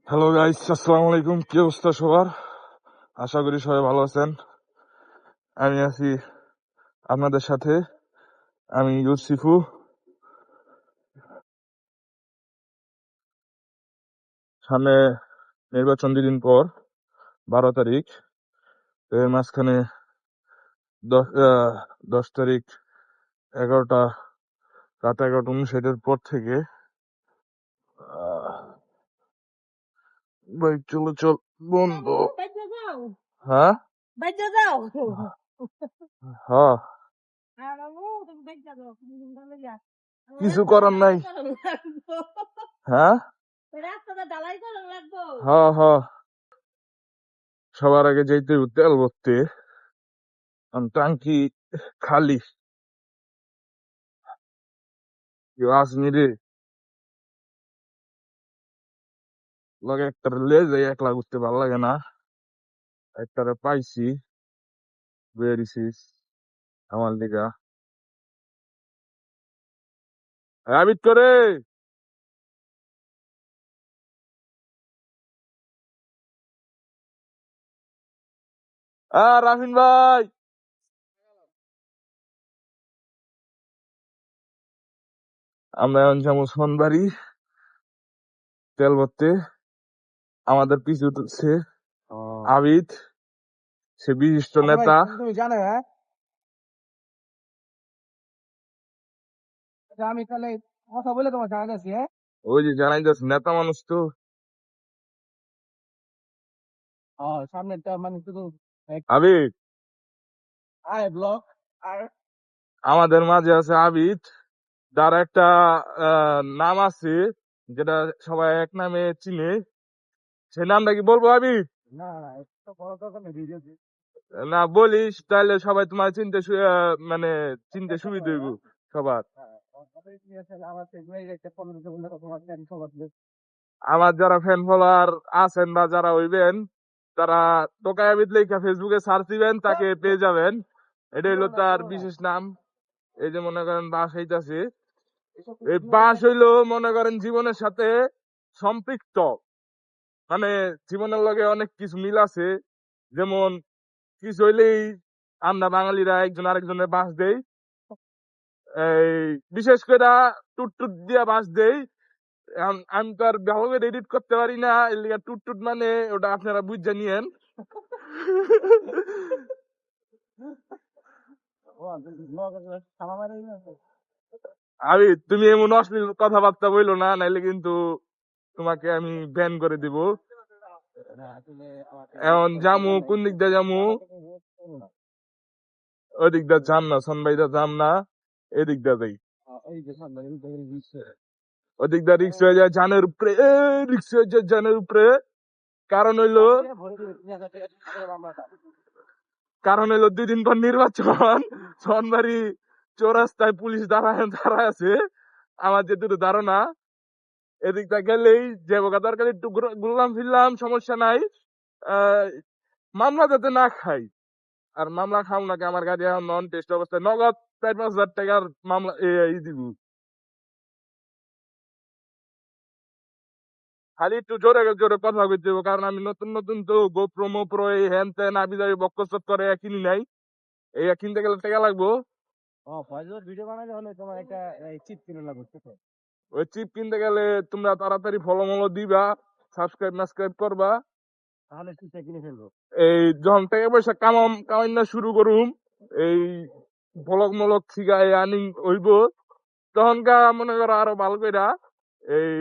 Hello guys, আসসালামু আলাইকুম। কি অবস্থা সবার? আশা করি সবাই ভালো আছেন। আমি আছি আপনাদের সাথে। আমি ইউসিফু। সামনে নির্বাচন 2 দিন পর, 12 তারিখ। তো এর মাঝখানে 10 তারিখ 11টা, রাত 11টা 59 পর থেকে বাইক চলাচল বন্ধ। হ্যাঁ হ্যাঁ, কিছু করার নাই। হ্যাঁ হ্যাঁ হ্যাঁ, সবার আগে যাইতে হইব তেল ভরতে। টাঙ্কি খালি। কেউ আসেনি রে। লগে একটা লে যাই, একলা ঘুরতে ভালো লাগে না। একটারে পাইছি, বেরিয়েছিস আমার লিগা। আবিদ করে রাফিন ভাই, আমরা এখন যাবো সোনবাড়ি তেল ভরতে। আমাদের পিছু উঠছে আবিদ, সে বিশিষ্ট নেতা। তুমি জানো হ্যাঁ, আমি তাহলে কথা বলে তোমার জানাচ্ছি। হ্যাঁ, ওই যে জানাই যাচ্ছে, নেতা মানুষ তো। সামনেটা মানে শুধু আবিদ, ব্লক আর আমাদের মাঝে আছে আবিদ, যার একটা নাম আছে, যেটা সবাই এক নামে চিনে। সে নামটা কি বলবো আবিদ? না না একটা বড় দরকার নেই ভিডিও না বলিস তাহলে সবাই তোমার মানে চিনতে সুবিধা হইব সবার। আমার একটা 15 সেকেন্ড তোমার সবার আমার যারা ফ্যান ফলোয়ার আছেন বা যারা হইবেন, তারা টোকাই আবিদ লেখা ফেসবুকে সার্চ দিবেন, তাকে পেয়ে যাবেন। এটা হইলো তার বিশেষ নাম। এই যে মনে করেন বাস হইতাছে, এই বাস হইলো মনে করেন জীবনের সাথে সম্পৃক্ত। মানে জীবনের লগে অনেক কিছু মিল আছে। যেমন কিছু হইলেই আমরা বাঙালিরা একজন আরেকজনের বাস দেই। এই বিশেষ করে টুট টুট দিয়া বাস দেই। এখন আমি তো আর ভালো করে এডিট করতে পারি না, এর লিগা টুট টুট মানে ওটা আপনারা বুঝে নিয়েন। আমি তুমি এমন অশ্লীল কথাবার্তা বইলো না, নাইলে কিন্তু তোমাকে আমি ব্যান করে দিব। এখন জামু কোন দিক দিয়ে জামু? ওই দিক দিয়ে যাম না, সনবাইদা যাম না, এদিক দিয়ে যাই। ওদিক দিয়ে রিক্স হয়ে যায় জানের উপরে, রিক্স হয়ে যায় জানের উপরে। কারণ হইলো কারণ হইলো 2 দিন পর নির্বাচন। সোনবাড়ি চৌরাস্তায় পুলিশ দাঁড়ায় আছে। আমার যেটুকু ধারণা, এদিকটা গেলেই যে বোকা দরকার একটু ঘুরলাম ফিরলাম, সমস্যা নাই। আহ, মামলা যাতে না খাই। আর মামলা খাও নাকি, আমার গাড়ি এখন নন টেস্ট অবস্থায়, নগদ 4-5 হাজার টাকার মামলা দিব। খালি একটু জোরে জোরে কথা বলতে হবে, কারণ আমি নতুন নতুন তো গোপ্রো মোপ্রো এই হ্যান ত্যান আবি যাবি বক্কসত করে কিনি নাই। এই কিনতে গেলে টাকা লাগবো। ভিডিও বানালে হলে তোমার একটা চিপ কিনে লাগবে। ওই চিপ কিনতে গেলে তোমরা তাড়াতাড়ি ফলো মলো দিবা, সাবস্ক্রাইব করবা। তাহলে চিপটা কিনে ফেলবো। এই যখন টাকা পয়সা কামাইনা শুরু করুম, এই ব্লগ মলক শিখাই আর্নিং হইব, তখনকার মনে করো আরো ভালো কইরা এই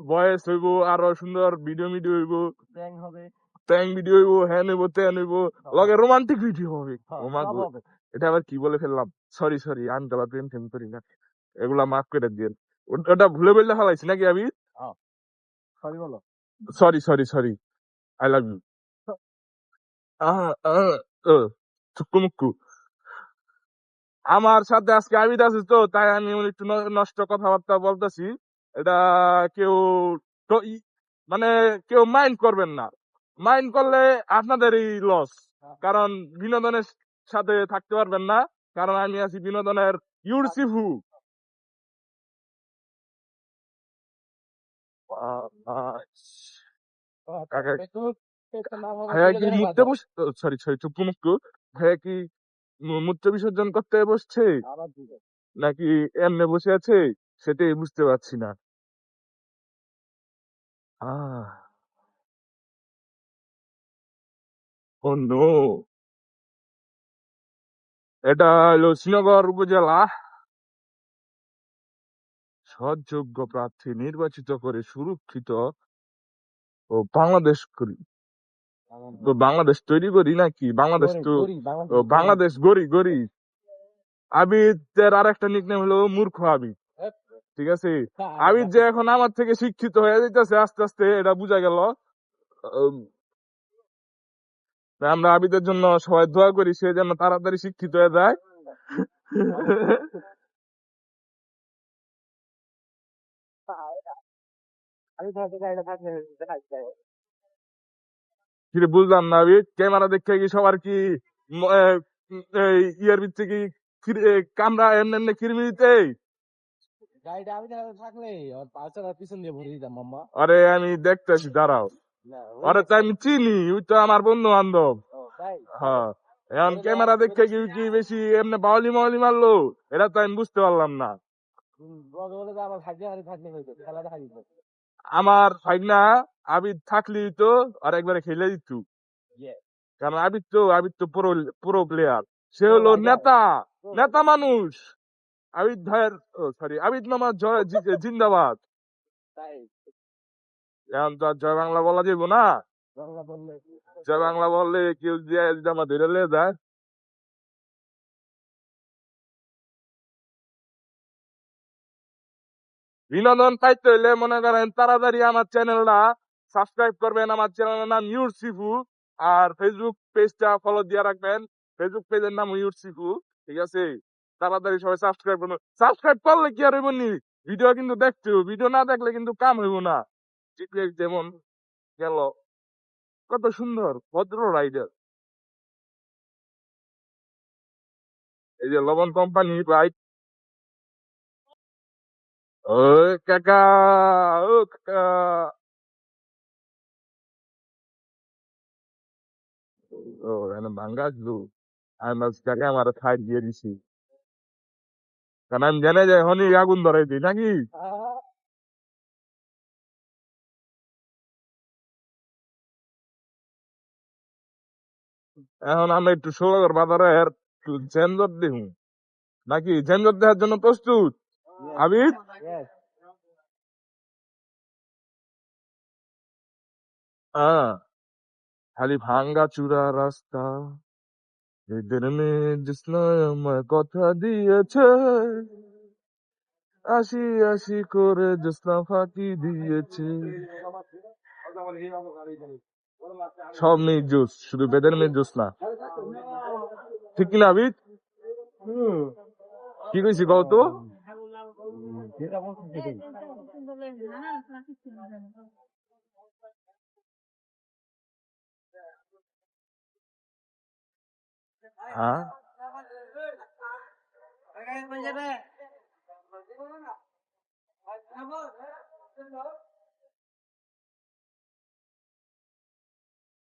ভয়েস হইব, আরো সুন্দর ভিডিও মিডিও হইব, ব্যাং হবে, ট্যাং ভিডিও হইব, হ্যান হইব ত্যান হইব, লগে রোমান্টিক ভিডিও হবে। ওমা সব গো, হবে। এটা আবার কি বলে ফেললাম, সরি সরি, আমি তো আবার প্রেম টেম করি না, এগুলা মাফ করে দিন। ওটা ভুলে বললে ফেলাইছি নাকি আমি? সরি বলো। Sorry sorry sorry, I love you. চুক্কু মুক্কু। আমার সাথে আজকে আবিদ আছে, তো তাই আমি একটু নষ্ট কথাবার্তা বলতেছি। এটা কেউ মানে কেউ মাইন্ড করবেন না। মাইন্ড করলে আপনাদেরই লস, কারণ বিনোদনের সাথে থাকতে পারবেন না। কারণ আমি আছি বিনোদনের ইউরসিফু। কাকা ফেসবুক পেজটার নাম হলো ভাইয়া কি বিনোদনের মুততে বাজার। বস সরি সরি চুপ্পু মুক্কু ভাইয়া কি মূত্র বিসর্জন করতে বসছে আবার দিবে। নাকি এমনি বসে আছে সেটাই বুঝতে পারছি না আহ ও নো এটা হলো শ্রীনগর উপজেলা সৎযোগ্য প্রার্থী নির্বাচিত করে সুরক্ষিত ও বাংলাদেশ করি তো বাংলাদেশ তৈরি করি নাকি বাংলাদেশ গরি তো গরি ও বাংলাদেশ গরি। বাংলাদেশ গড়ি গড়ি আবিদের আর একটা নিকনেম হলো মূর্খ আবিদ হ্যাঁ, ঠিক আছে আরে আবিদ যে বাবা। এখন আমার থেকে শিক্ষিত হয়ে যাইতেছে আস্তে আস্তে এটা বোঝা গেল উম, আমরা আবিদের জন্য সবাই দোয়া করি সে যেন তাড়াতাড়ি শিক্ষিত হয়ে যায় আমি তোমাকে গাড়িটা থাকলে দেখা যায়। কিরে বুঝলাম না আবিদ ক্যামেরা দেখে কি সবার কি এই ইয়ার ভিতরে কি কামরা এমনি এমনি কিরমি দিতে গাড়িটা আমি থাকলে ওর পাঁচটা পিছন দিয়ে ভরে দিতাম মাম্মা। আরে আমি দেখতেছি দাঁড়াও না আরে তো আমি চিনি ওই তো আমার বন্ধু বান্ধব ও তাই হ্যাঁ এখন ক্যামেরা দেখে কি কি বেশি এমনি বাউলি মাউলি মারলো এটা তো আমি বুঝতে পারলাম না বলে বলে তো আমার ভাগ্যে আর থাকলে হইতো খেলা দেখা দিত। আমার ফাইনা আবিদ থাকলি তো আর একবারে খেলে দিত ইয়ে কারণ আবিদ তো পুরো পুরো প্লেয়ার সে পুরো হলো রাইডার। নেতা নেতা মানুষ আবিদ ভাইয়ের সরি আবিদ মামা জয় জিন্দাবাদ তাই এখন তো আর জয় বাংলা বলা যাইব না বাংলা বললে জয় বাংলা বললে কেউ দিয়ে জামা ধরে লিয়ে যায় বিনোদন পাইতে হইলে মনে করেন তাড়াতাড়ি আমার চ্যানেলটা সাবস্ক্রাইব করবেন আমার চ্যানেলের নাম ইউরসিফু আর ফেসবুক পেজটা ফলো দিয়ে রাখবেন ফেসবুক পেজের নাম ইউরসিফু ঠিক আছে তাড়াতাড়ি সবাই সাবস্ক্রাইব করবেন সাবস্ক্রাইব করলে কি আর হইব নি ভিডিও কিন্তু দেখতে হবে ভিডিও না দেখলে কিন্তু কাম হইব না জিপিএস যেমন গেল কত সুন্দর ভদ্র রাইডার এই যে লবণ কোম্পানি বাইক ও কাকা ও কাকা ও এনে ভাঙ্গা আসলো আমি ভাবছি কাকা আমার খাই দিয়ে দিছি কারণ আমি জেনে যাই হনি আগুন ধরাই দিই নাকি এখন আমরা একটু ষোলগড় বাজারের একটু ঝেঞ্ঝট দেখুন নাকি ঝেঞ্ঝট দেওয়ার জন্য প্রস্তুত আবিদ হ্যাঁ খালি ভাঙ্গা চূড়া রাস্তা এদের মেয়ে জিসনায় আমায় কথা দিয়েছে আসি আসি করে জ্যোৎস্না ফাঁকি দিয়েছে সব মেয়ে জুস শুধু বেদের মেয়ে জুস না ঠিক কিনা আবিদ কি কইছি কত যেটা বলছি সেটাই। হ্যাঁ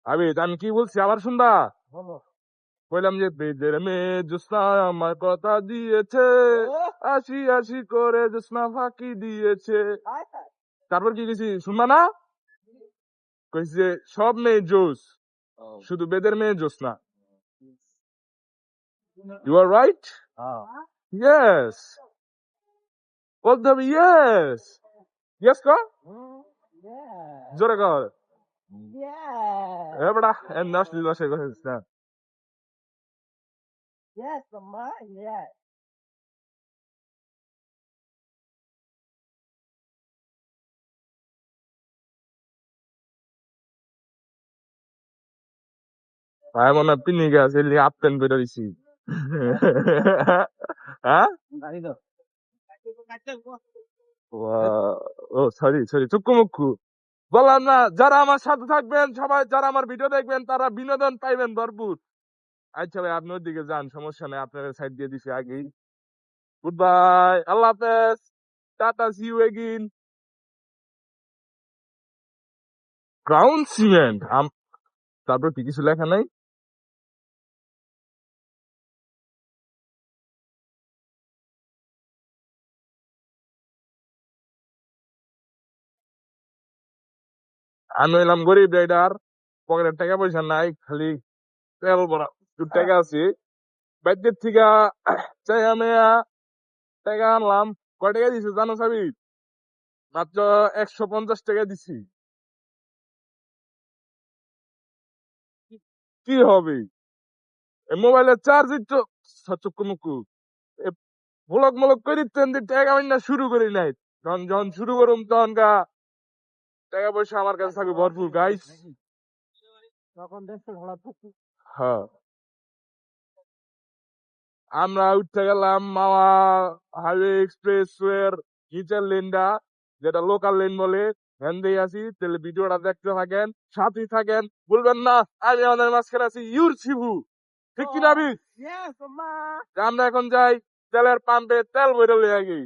আবিদ আমি কি বলছি আবার শুনবা বলো বললাম যে বেদের মেয়ে জ্যোৎস্না আমার কথা দিয়েছে আসি আসি করে জ্যোৎস্না ফাঁকি দিয়েছে তারপর কি গেছি শুনবা না কইছি যে সব মেয়ে জোস শুধু বেদের মেয়ে জোস না ইউ আর রাইট ইয়েস বলতে হবে ইয়েস ইয়েস কর জোরে কর এ বেটা এমনি অশ্লীল ভাষায় কথা বলছিস না Yes, mama, yes. ভাই মনে হয় পিনি গেছে হাফ প্যান্ট বেরো দিছি হ্যাঁ জানি তো ও সরি সরি চুক্কু মুক্কু বললাম না যারা আমার সাথে থাকবেন সবাই যারা আমার ভিডিও দেখবেন তারা বিনোদন পাইবেন ভরপুর আচ্ছা ভাই আপনি ওইদিকে যান সমস্যা নেই আপনার সাইড দিয়ে দিছি আগেই গুড বাই আল্লাহ হাফেজ টাটা see you again crown cement, তারপর কি কিছু লেখা নাই? আমি হইলাম গরিব রাইডার, পকেটের টাকা পয়সা নাই, খালি তেল ভরা একটু টাকা আছে। বাইরের থেকে চাই আমি টাকা আনলাম। কয় টাকা দিছে জানো সাবি? মাত্র 150 টাকা দিছি। কি হবে? মোবাইলের চার্জ তো চুক্কু মুক্কু ভ্লগ মলক করে দিতেন, টাকা আমি না শুরু করি নাই। যখন যখন শুরু করুম তখন টাকা পয়সা আমার কাছে থাকবে ভরপুর গাইস। তখন দেশে ভাড়া থাকতো। হ্যাঁ, আমরা উঠতে গেলাম মাওয়া হাইওয়ে এক্সপ্রেস এর নিচের লেনটা, যেটা লোকাল লেন বলে। হ্যান দিয়ে আছি, তাহলে ভিডিওটা দেখতে থাকেন, সাথেই থাকেন। বলবেন না আমি আমাদের মাঝখানে আছি ইউর শিবু, ঠিক কিনা? Yes, mama. আমরা এখন যাই তেলের পাম্পে তেল ভরে লইয়া গেই।